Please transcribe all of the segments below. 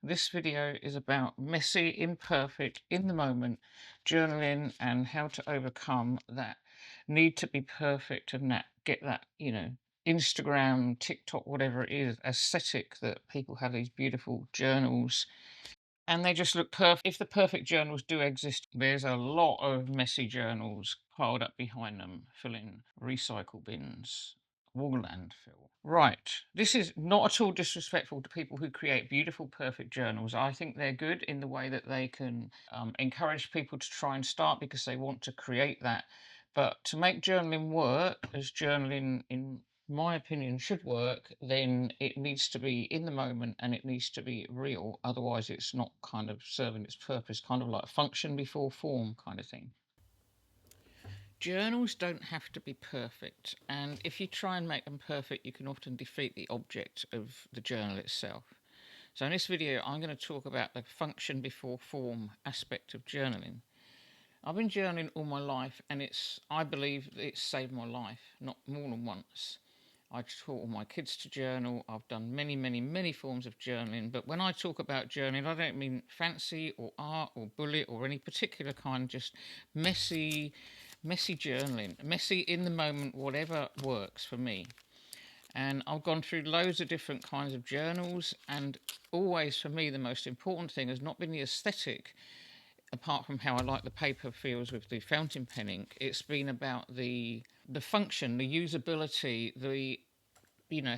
This video is about messy, imperfect, in the moment journaling and how to overcome that need to be perfect and that get that, Instagram, TikTok, whatever it is, aesthetic that people have these beautiful journals and they just look perfect. If the perfect journals do exist, there's a lot of messy journals piled up behind them, filling recycle bins, wall landfill. Right. This is not at all disrespectful to people who create beautiful, perfect journals. I think they're good in the way that they can encourage people to try and start because they want to create that. But to make journaling work, as journaling in my opinion should work, then it needs to be in the moment and it needs to be real. Otherwise, it's not kind of serving its purpose, kind of like function before form kind of thing. Journals don't have to be perfect, and if you try and make them perfect, you can often defeat the object of the journal itself. So, in this video, I'm going to talk about the function before form aspect of journaling. I've been journaling all my life, and I believe it's saved my life, not more than once. I taught all my kids to journal. I've done many, many, many forms of journaling. But when I talk about journaling, I don't mean fancy or art or bullet or any particular kind, just messy, messy journaling, messy in the moment, whatever works for me. And I've gone through loads of different kinds of journals, and always for me, the most important thing has not been the aesthetic, apart from how I like the paper feels with the fountain pen ink. It's been about the function, the usability, the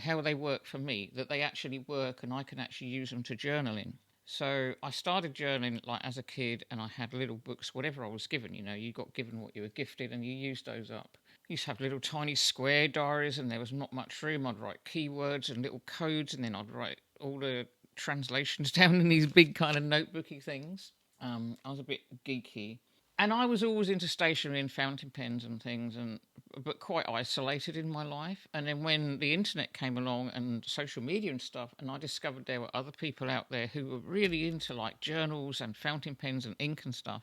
how they work for me, that they actually work and I can actually use them to journal in. So I started journaling like as a kid, and I had little books, whatever I was given. You got given what you were gifted, and you used those up. I used to have little tiny square diaries, and there was not much room. I'd write keywords and little codes, and then I'd write all the translations down in these big kind of notebooky things. I was a bit geeky, and I was always into stationery and fountain pens and things, and but quite isolated in my life. And then when the internet came along and social media and stuff, and I discovered there were other people out there who were really into like journals and fountain pens and ink and stuff,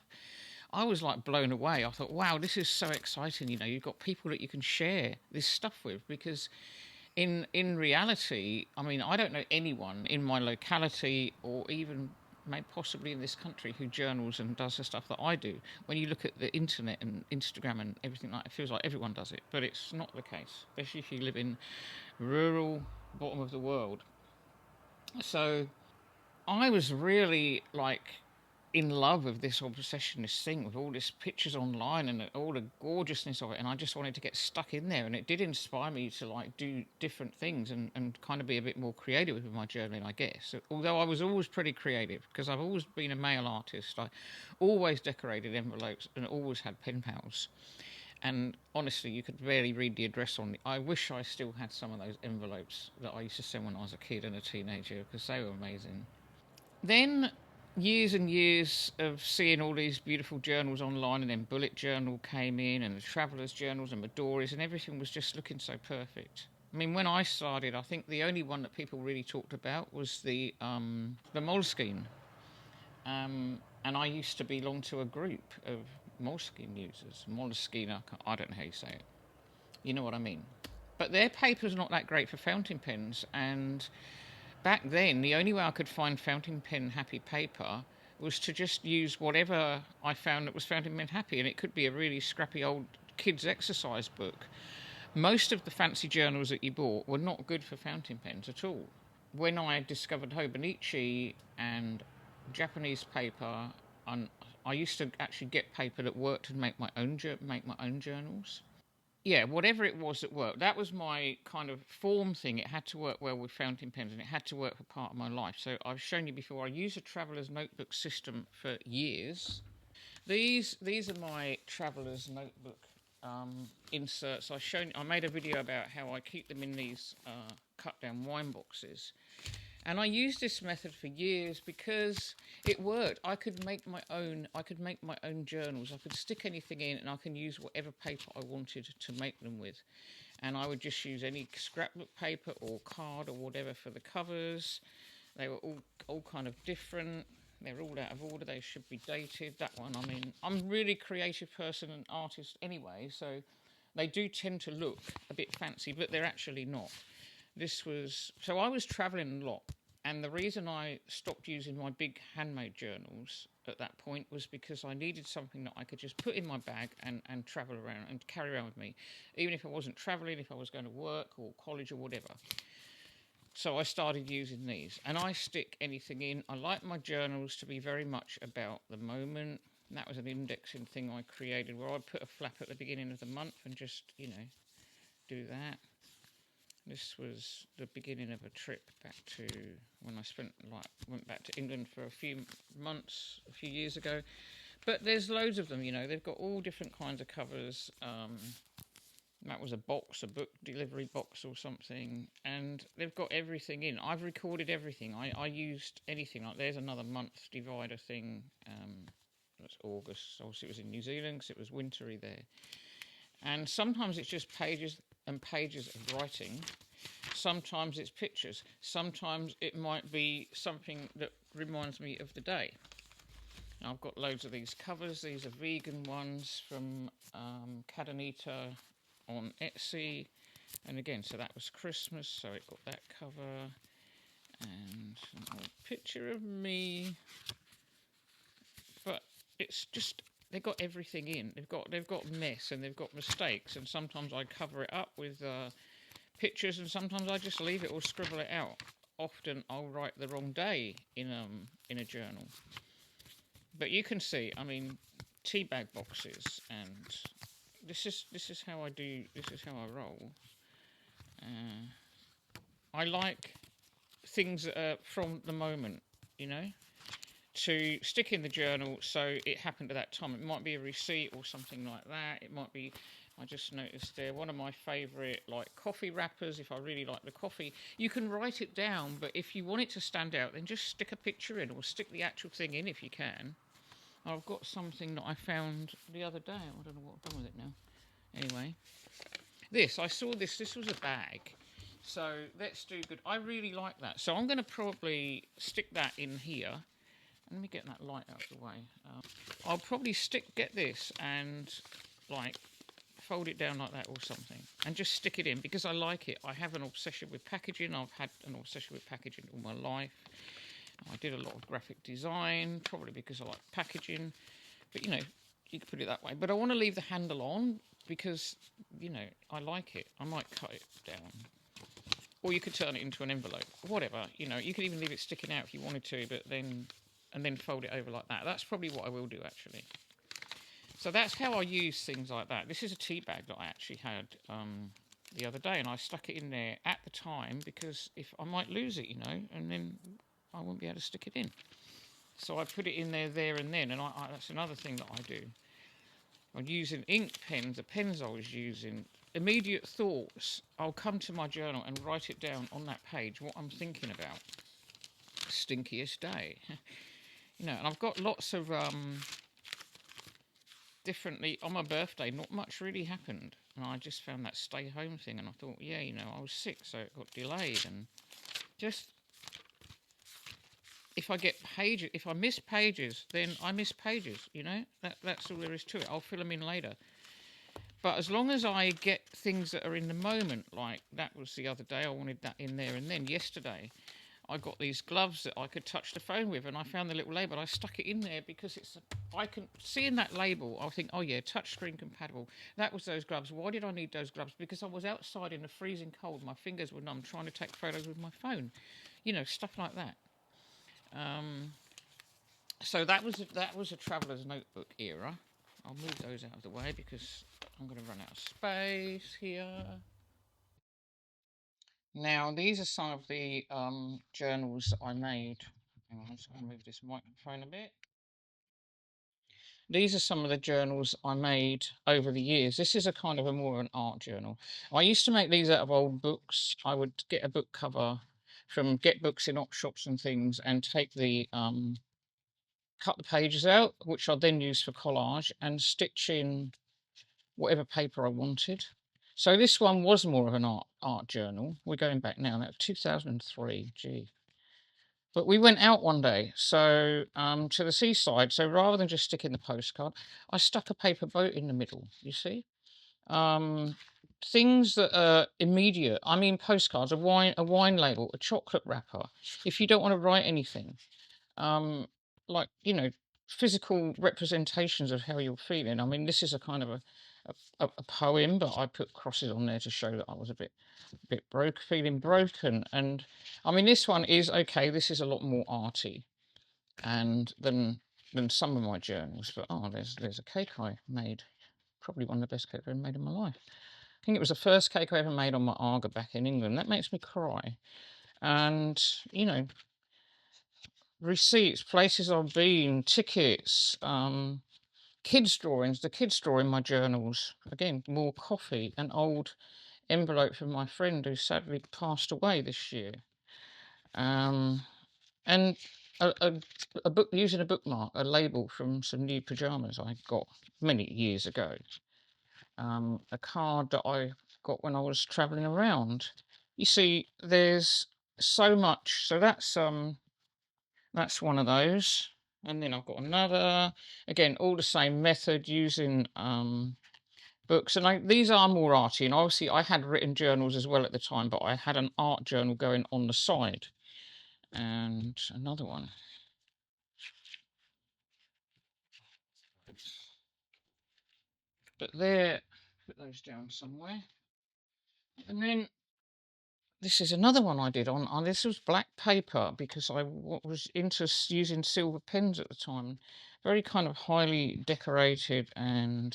I was like blown away. I thought, wow, this is so exciting. You've got people that you can share this stuff with, because in reality, I mean, I don't know anyone in my locality or even maybe possibly in this country who journals and does the stuff that I do. When you look at the internet and Instagram and everything like it feels like everyone does it, but it's not the case, especially if you live in rural bottom of the world. So I was really like in love with this obsession, this thing with all these pictures online and all the gorgeousness of it, and I just wanted to get stuck in there. And it did inspire me to like do different things and kind of be a bit more creative with my journaling, I guess. So, although I was always pretty creative because I've always been a mail artist, I always decorated envelopes and always had pen pals. And honestly, you could barely read the address on it. I wish I still had some of those envelopes that I used to send when I was a kid and a teenager, because they were amazing. Then years and years of seeing all these beautiful journals online, and then bullet journal came in, and the travelers journals and Midori's, and everything was just looking so perfect. I mean, when I started, I think the only one that people really talked about was the Moleskine, and I used to belong to a group of Moleskine users. Moleskine, I don't know how you say it. You know what I mean? But their paper's not that great for fountain pens, and back then, the only way I could find fountain pen happy paper was to just use whatever I found that was fountain pen happy, and it could be a really scrappy old kids' exercise book. Most of the fancy journals that you bought were not good for fountain pens at all. When I discovered Hobonichi and Japanese paper, and I used to actually get paper that worked and make my own journals. Yeah, whatever it was that worked. That was my kind of form thing. It had to work well with fountain pens, and it had to work for part of my life. So I've shown you before. I used a traveller's notebook system for years. These are my traveller's notebook inserts. I made a video about how I keep them in these cut down wine boxes. And I used this method for years because it worked. I could make my own. I could make my own journals. I could stick anything in, and I can use whatever paper I wanted to make them with. And I would just use any scrapbook paper or card or whatever for the covers. They were all kind of different. They're all out of order. They should be dated. That one. I mean, I'm a really creative person and artist anyway, so they do tend to look a bit fancy, but they're actually not. I was travelling a lot, And the reason I stopped using my big handmade journals at that point was because I needed something that I could just put in my bag and travel around and carry around with me, even if I wasn't traveling, if I was going to work or college or whatever. So I started using these, and I stick anything in. I like my journals to be very much about the moment. And that was an indexing thing I created where I put a flap at the beginning of the month and just, do that. This was the beginning of a trip back to when I went back to England for a few months, a few years ago. But there's loads of them, they've got all different kinds of covers. That was a box, a book delivery box or something, and they've got everything in. I've recorded everything. I used anything. Like there's another month divider thing. That's August. Obviously, it was in New Zealand because it was wintry there. And sometimes it's just pages and pages of writing. Sometimes it's pictures. Sometimes it might be something that reminds me of the day. Now, I've got loads of these covers. These are vegan ones from Cadanita on Etsy. And again, so that was Christmas, so it got that cover. And a picture of me. But it's just, they've got everything in. They've got mess and they've got mistakes, and sometimes I cover it up with pictures, and sometimes I just leave it or scribble it out. Often I'll write the wrong day in a journal. But you can see, I mean, tea bag boxes, and this is how I do. This is how I roll. I like things that are from the moment, to stick in the journal so it happened at that time. It might be a receipt or something like that. It might be, I just noticed there, one of my favourite coffee wrappers. If I really like the coffee, you can write it down, but if you want it to stand out, then just stick a picture in or stick the actual thing in if you can. I've got something that I found the other day. I don't know what I've done with it now. Anyway, I saw this was a bag. So let's do good. I really like that. So I'm going to probably stick that in here. Let me get that light out of the way. I'll probably get this and fold it down like that or something and just stick it in because I like it. I have an obsession with packaging. I've had an obsession with packaging all my life. I did a lot of graphic design, probably because I like packaging. But, you could put it that way. But I want to leave the handle on because, I like it. I might cut it down. Or you could turn it into an envelope. Whatever, you could even leave it sticking out if you wanted to, but then fold it over like that. That's probably what I will do, actually. So that's how I use things like that. This is a tea bag that I actually had the other day, and I stuck it in there at the time because if I might lose it, and then I won't be able to stick it in. So I put it in there and then, and that's another thing that I do. I'm using ink pens, the pens I was using. Immediate thoughts, I'll come to my journal and write it down on that page, what I'm thinking about. Stinkiest day. And I've got lots of differently on my birthday. Not much really happened, and I just found that stay home thing, and I thought, yeah, I was sick, so it got delayed, and just if I miss pages, then I miss pages. That's all there is to it. I'll fill them in later. But as long as I get things that are in the moment, like that was the other day, I wanted that in there, and then yesterday I got these gloves that I could touch the phone with, and I found the little label. I stuck it in there because I can see in that label. I think, oh yeah, touchscreen compatible. That was those gloves. Why did I need those gloves? Because I was outside in the freezing cold. My fingers were numb trying to take photos with my phone. Stuff like that. So that was a traveller's notebook era. I'll move those out of the way because I'm going to run out of space here. Now, these are some of the journals that I made. Hang on, I'm just going to move this microphone a bit. These are some of the journals I made over the years. This is a kind of more an art journal. I used to make these out of old books. I would get a book cover from Get Books in op shops and things and take the cut the pages out, which I'd then use for collage and stitch in whatever paper I wanted. So this one was more of an art journal. We're going back now. That's 2003. Gee. But we went out one day, so to the seaside. So rather than just sticking the postcard, I stuck a paper boat in the middle. You see, things that are immediate. I mean, postcards, a wine label, a chocolate wrapper. If you don't want to write anything, um, like, physical representations of how you're feeling. I mean, this is a kind of a poem, but I put crosses on there to show that I was a bit feeling broken. And I mean, this one is okay. This is a lot more arty and than some of my journals. But there's a cake I made, probably one of the best cakes I've ever made in my life. I think it was the first cake I ever made on my Aga back in England. That makes me cry. And receipts, places I've been, tickets, kids' drawings, the kids' drawing my journals. Again, more coffee, an old envelope from my friend who sadly passed away this year. And a book using a bookmark, a label from some new pajamas I got many years ago. A card that I got when I was traveling around. You see, there's so much. So that's one of those. And then I've got another, again, all the same method using books. And these are more arty. And obviously, I had written journals as well at the time, but I had an art journal going on the side. And another one. But there, put those down somewhere. And then this is another one I did on this was black paper because I was into using silver pens at the time. Very kind of highly decorated, and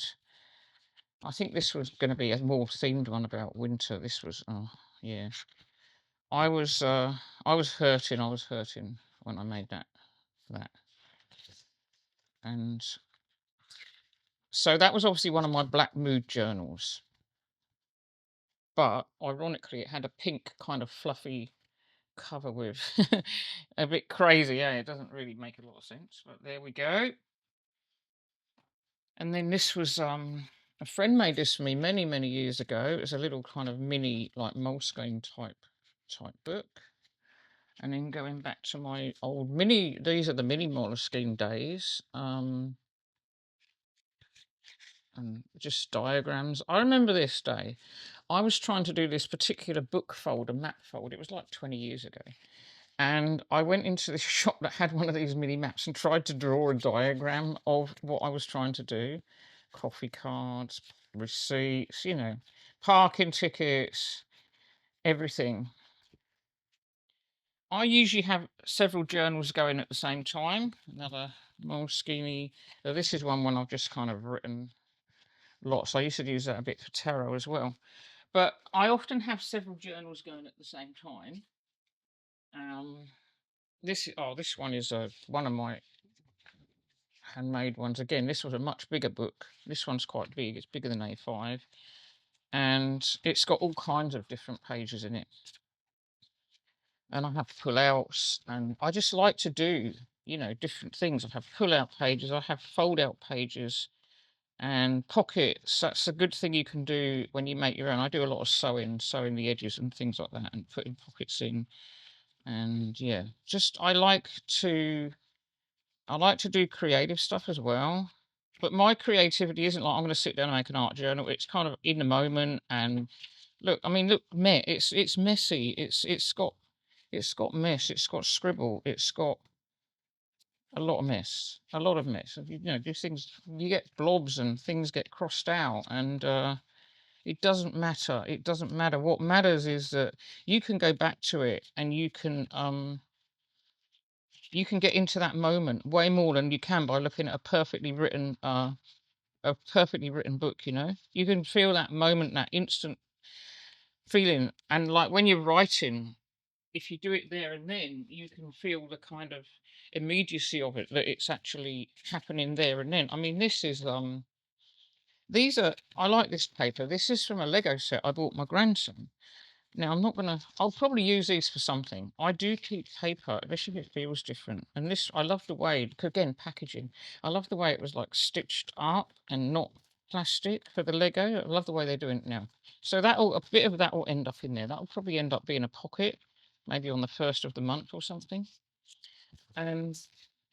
I think this was going to be a more themed one about winter. This was, oh yeah, I was hurting. I was hurting when I made that, and so that was obviously one of my black mood journals. But ironically, it had a pink kind of fluffy cover with a bit crazy. Yeah, it doesn't really make a lot of sense, but there we go. And then this was a friend made this for me many years ago. It was a little kind of mini like Moleskine type book. And then going back to my old mini, these are the mini Moleskine days. And just diagrams. I remember this day. I was trying to do this particular book fold, a map fold. It was like 20 years ago. And I went into this shop that had one of these mini maps and tried to draw a diagram of what I was trying to do. Coffee cards, receipts, parking tickets, everything. I usually have several journals going at the same time. Another Moleskine. This is one I've just kind of written lots. I used to use that a bit for tarot as well. But I often have several journals going at the same time. This one is one of my handmade ones. Again, this was a much bigger book. This one's quite big. It's bigger than A5, and it's got all kinds of different pages in it. And I have pull-outs, and I just like to do different things. I have pull-out pages. I have fold-out pages. And pockets, that's a good thing you can do when you make your own. I do a lot of sewing the edges and things like that and putting pockets in. And yeah, I like to do creative stuff as well. But my creativity isn't like I'm going to sit down and make an art journal. It's kind of in the moment. And look, it's messy. It's got mess. It's got scribble. It's got a lot of mess. These things, you get blobs and things get crossed out, and it doesn't matter. It doesn't matter. What matters is that you can go back to it and you can get into that moment way more than you can by looking at a perfectly written book. You can feel that moment, that instant feeling, and like when you're writing, if you do it there and then, you can feel the kind of immediacy of it, that it's actually happening there and then. I mean, this is I like this paper. This is from a Lego set I bought my grandson. Now I'll probably use these for something. I do keep paper, especially if it feels different. And this, I love the way, again, packaging. I love the way it was like stitched up and not plastic for the Lego. I love the way they're doing it now. So a bit of that will end up in there. That'll probably end up being a pocket, maybe on the 1st of the month or something. And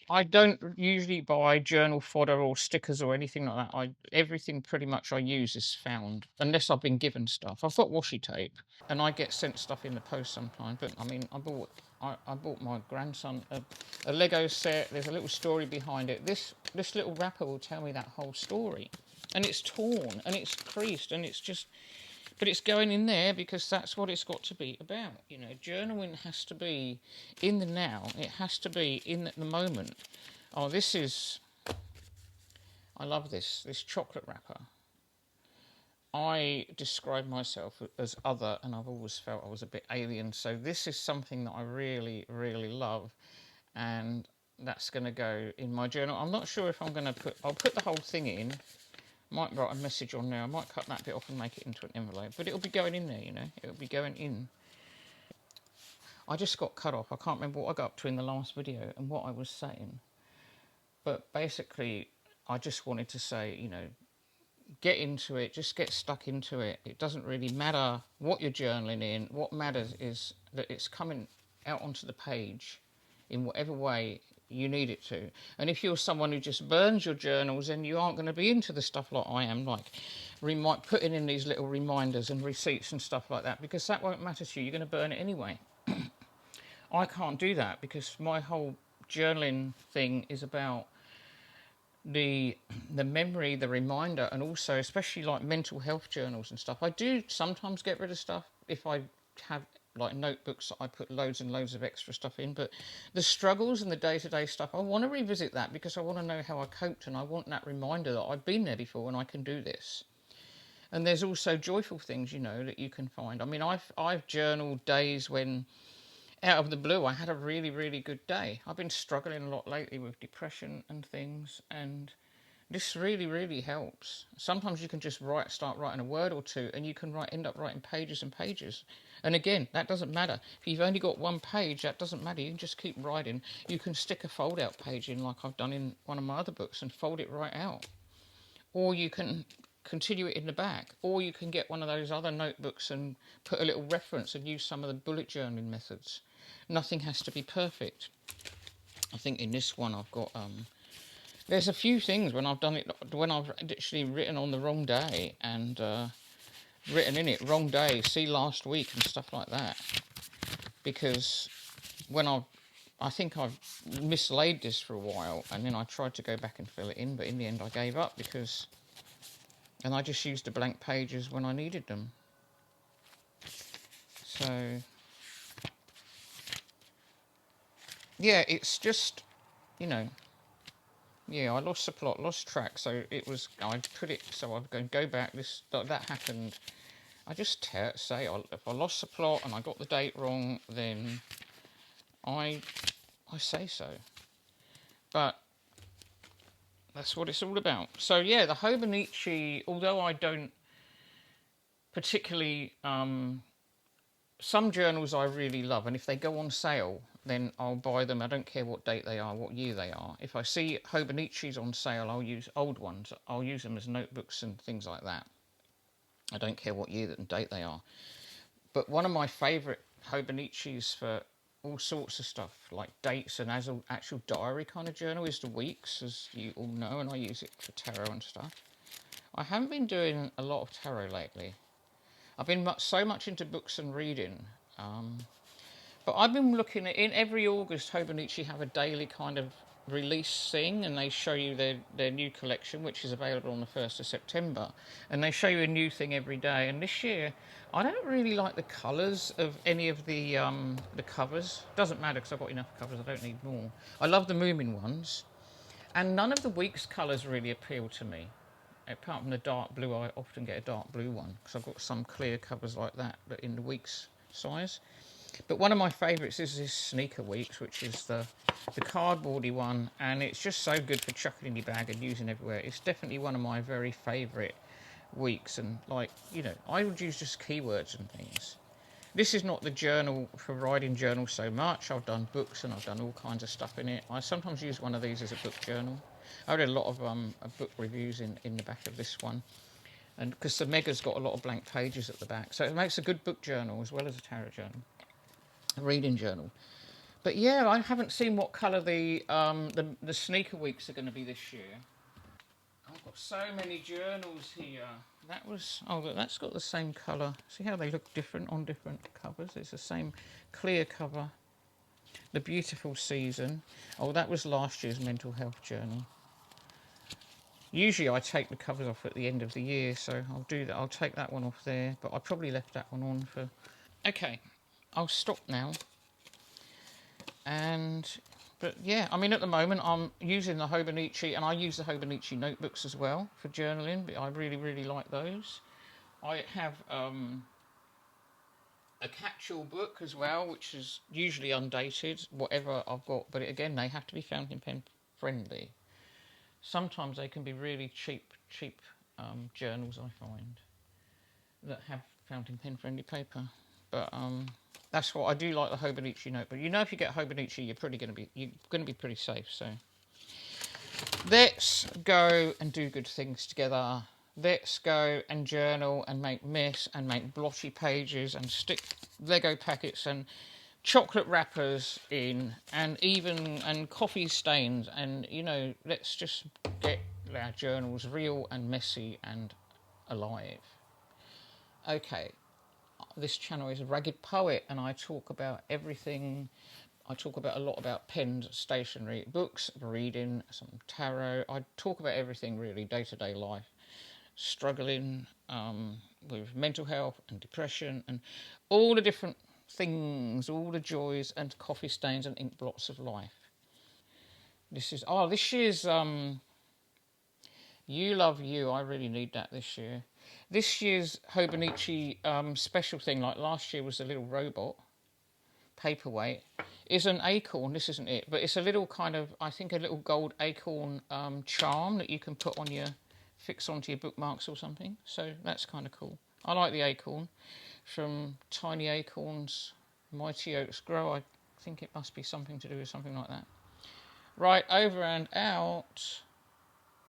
I don't usually buy journal fodder or stickers or anything like that. Everything pretty much I use is found, unless I've been given stuff. I've got washi tape, and I get sent stuff in the post sometimes. But I mean, I bought my grandson a Lego set. There's a little story behind it. This little wrapper will tell me that whole story, and it's torn and it's creased and it's just. But it's going in there because that's what it's got to be about. You know, journaling has to be in the now. It has to be in the moment. Oh, I love this chocolate wrapper. I describe myself as other, and I've always felt I was a bit alien. So this is something that I really, really love, and that's going to go in my journal. I'm not sure if I'm going to I'll put the whole thing in. Might write a message on there. I might cut that bit off and make it into an envelope, but it'll be going in there, you know. It'll be going in. I just got cut off. I can't remember what I got up to in the last video and what I was saying. But basically, I just wanted to say, you know, get into it. Just get stuck into it. It doesn't really matter what you're journaling in. What matters is that it's coming out onto the page in whatever way you need it to. And if you're someone who just burns your journals, then you aren't going to be into the stuff like I am, like putting in these little reminders and receipts and stuff like that, because that won't matter to you. You're going to burn it anyway. I can't do that because my whole journaling thing is about the memory, the reminder, and also especially like mental health journals and stuff. I do sometimes get rid of stuff if I have like notebooks that I put loads and loads of extra stuff in, but the struggles and the day-to-day stuff, I want to revisit that because I want to know how I coped, and I want that reminder that I've been there before and I can do this. And there's also joyful things, you know, that you can find. I mean, I've journaled days when out of the blue I had a really, really good day. I've been struggling a lot lately with depression and things, and this really, really helps. Sometimes you can just start writing a word or two, and you can end up writing pages and pages. And again, that doesn't matter. If you've only got one page, that doesn't matter. You can just keep writing. You can stick a fold-out page in, like I've done in one of my other books, and fold it right out. Or you can continue it in the back. Or you can get one of those other notebooks and put a little reference and use some of the bullet journaling methods. Nothing has to be perfect. I think in this one I've got there's a few things when I've done it, when I've actually written on the wrong day and written in it, wrong day, see last week and stuff like that. Because when I think I've mislaid this for a while, and then I tried to go back and fill it in, but in the end I gave up and I just used the blank pages when I needed them. So, yeah, it's just, you know, yeah, I lost the plot, lost track, so I put it, so I'm going to go back, that happened. I just say, if I lost the plot and I got the date wrong, then I say so. But that's what it's all about. So yeah, the Hobonichi, although I don't particularly, some journals I really love, and if they go on sale, then I'll buy them. I don't care what date they are, what year they are. If I see Hobonichis on sale, I'll use old ones. I'll use them as notebooks and things like that. I don't care what year and date they are. But one of my favourite Hobonichis for all sorts of stuff, like dates and as an actual diary kind of journal, is the Weeks, as you all know, and I use it for tarot and stuff. I haven't been doing a lot of tarot lately. I've been so much into books and reading. But I've been looking at, in every August, Hobonichi have a daily kind of release thing, and they show you their new collection, which is available on the 1st of September. And they show you a new thing every day. And this year, I don't really like the colours of any of the covers. Doesn't matter because I've got enough covers, I don't need more. I love the Moomin ones. And none of the Weeks colours really appeal to me. Apart from the dark blue, I often get a dark blue one because I've got some clear covers like that, but in the Weeks size. But one of my favourites is this Sneaker Weeks, which is the cardboardy one, and it's just so good for chucking in your bag and using everywhere. It's definitely one of my very favourite weeks, and like, you know, I would use just keywords and things. This is not the journal for writing journal so much. I've done books and I've done all kinds of stuff in it. I sometimes use one of these as a book journal. I read a lot of book reviews in the back of this one, and because the Mega's got a lot of blank pages at the back, so it makes a good book journal as well as a tarot journal, a reading journal. But yeah, I haven't seen what colour the sneaker weeks are going to be this year. I've got so many journals here. That was, oh look, that's got the same colour. See how they look different on different covers? It's the same clear cover. The Beautiful Season. Oh, that was last year's mental health journal. Usually I take the covers off at the end of the year, so I'll do that. I'll take that one off there, but I probably left that one on for... Okay, I'll stop now. But yeah, I mean, at the moment I'm using the Hobonichi, and I use the Hobonichi notebooks as well for journaling, but I really, really like those. I have a catch-all book as well, which is usually undated, whatever I've got, but again, they have to be fountain pen friendly. Sometimes they can be really cheap journals, I find, that have fountain pen friendly paper. But that's what I do like, the Hobonichi notebook. You know, if you get Hobonichi, you're going to be pretty safe. So let's go and do good things together. Let's go and journal and make mess and make blotchy pages and stick Lego packets and chocolate wrappers in, and coffee stains, and you know, let's just get our journals real and messy and alive. Okay, this channel is Ragged Poet, and I talk about everything. I talk about a lot about pens, stationery, books, reading, some tarot. I talk about everything really, day-to-day life, struggling with mental health and depression and all the different things, all the joys and coffee stains and ink blots of life. This year's You Love You. I really need that this year. This year's Hobonichi special thing, like last year was a little robot paperweight, is an acorn. This isn't it, but it's a little kind of, I think, a little gold acorn charm that you can put on fix onto your bookmarks or something. So that's kind of cool. I like the acorn. From Tiny Acorns, Mighty Oaks Grow. I think it must be something to do with something like that. Right, over and out.